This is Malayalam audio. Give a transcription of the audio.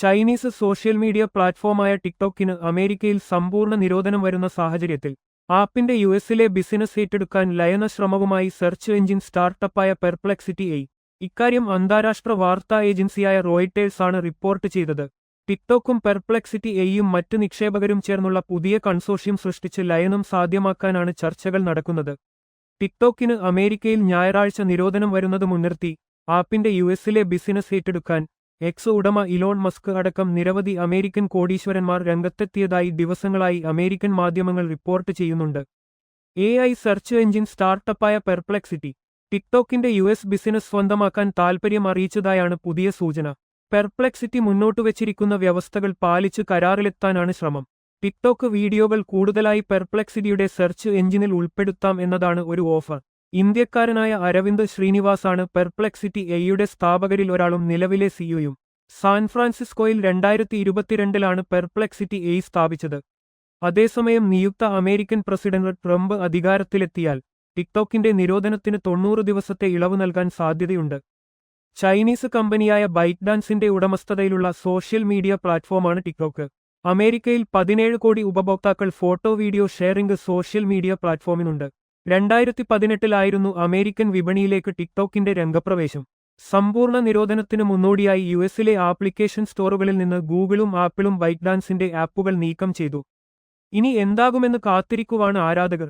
ചൈനീസ് സോഷ്യൽ മീഡിയ പ്ലാറ്റ്ഫോമായ ടിക്ടോക്കിന് അമേരിക്കയിൽ സമ്പൂർണ്ണ നിരോധനം വരുന്ന സാഹചര്യത്തിൽ ആപ്പിന്റെ യുഎസിലെ ബിസിനസ് ഏറ്റെടുക്കാൻ ലയന ശ്രമവുമായി സെർച്ച് എഞ്ചിൻ സ്റ്റാർട്ടപ്പായ പെർപ്ലെക്സിറ്റി എ. ഇക്കാര്യം അന്താരാഷ്ട്ര വാർത്താ ഏജൻസിയായ റോയിട്ടേഴ്സ് ആണ് റിപ്പോർട്ട് ചെയ്തത്. ടിക്ടോക്കും പെർപ്ലെക്സിറ്റി എയും മറ്റ് നിക്ഷേപകരും ചേർന്നുള്ള പുതിയ കൺസോർഷ്യം സൃഷ്ടിച്ച് ലയനം സാധ്യമാക്കാനാണ് ചർച്ചകൾ നടക്കുന്നത്. ടിക്ടോക്കിന് അമേരിക്കയിൽ ഞായറാഴ്ച നിരോധനം വരുന്നത് മുൻനിർത്തി ആപ്പിന്റെ യുഎസിലെ ബിസിനസ് ഏറ്റെടുക്കാൻ എക്സ് ഉടമ ഇലോൺ മസ്ക് അടക്കം നിരവധി അമേരിക്കൻ കോടീശ്വരന്മാർ രംഗത്തെത്തിയതായി ദിവസങ്ങളായി അമേരിക്കൻ മാധ്യമങ്ങൾ റിപ്പോർട്ട് ചെയ്യുന്നുണ്ട്. AI സെർച്ച് എഞ്ചിൻ സ്റ്റാർട്ടപ്പായ പെർപ്ലെക്സിറ്റി ടിക്ടോക്കിന്റെ യുഎസ് ബിസിനസ് സ്വന്തമാക്കാൻ താൽപര്യം അറിയിച്ചതായാണ് പുതിയ സൂചന. പെർപ്ലെക്സിറ്റി മുന്നോട്ടുവച്ചിരിക്കുന്ന വ്യവസ്ഥകൾ പാലിച്ച് കരാറിലെത്താനാണ് ശ്രമം. ടിക്ടോക്ക് വീഡിയോകൾ കൂടുതലായി പെർപ്ലെക്സിറ്റിയുടെ സെർച്ച് എഞ്ചിനിൽ ഉൾപ്പെടുത്താം എന്നതാണ് ഒരു ഓഫർ. ഇന്ത്യക്കാരനായ അരവിന്ദ് ശ്രീനിവാസാണ് പെർപ്ലെക്സിറ്റി എയുടെ സ്ഥാപകരിൽ ഒരാളും നിലവിലെ സിഇഒയും. സാൻ ഫ്രാൻസിസ്കോയിൽ 2022 പെർപ്ലെക്സിറ്റി എ സ്ഥാപിച്ചത്. അതേസമയം നിയുക്ത അമേരിക്കൻ പ്രസിഡന്റ് ട്രംപ് അധികാരത്തിലെത്തിയാൽ ടിക്ടോക്കിന്റെ നിരോധനത്തിന് 90 ദിവസത്തെ ഇളവ് നൽകാൻ സാധ്യതയുണ്ട്. ചൈനീസ് കമ്പനിയായ ബൈറ്റ്ഡാൻസിന്റെ ഉടമസ്ഥതയിലുള്ള സോഷ്യൽ മീഡിയ പ്ലാറ്റ്ഫോമാണ് ടിക്ടോക്ക്. അമേരിക്കയിൽ 17 കോടി ഉപഭോക്താക്കൾ photo video sharing social media പ്ലാറ്റ്ഫോമിനുണ്ട്. 2018 അമേരിക്കൻ വിപണിയിലേക്ക് ടിക്ടോക്കിന്റെ രംഗപ്രവേശം. സമ്പൂർണ്ണ നിരോധനത്തിന് മുന്നോടിയായി യുഎസിലെ ആപ്ലിക്കേഷൻ സ്റ്റോറുകളിൽ നിന്ന് ഗൂഗിളും ആപ്പിളും ബൈറ്റ്ഡാൻസിന്റെ ആപ്പുകൾ നീക്കം ചെയ്തു. ഇനി എന്താകുമെന്ന് കാത്തിരിക്കുവാണ് ആരാധകർ.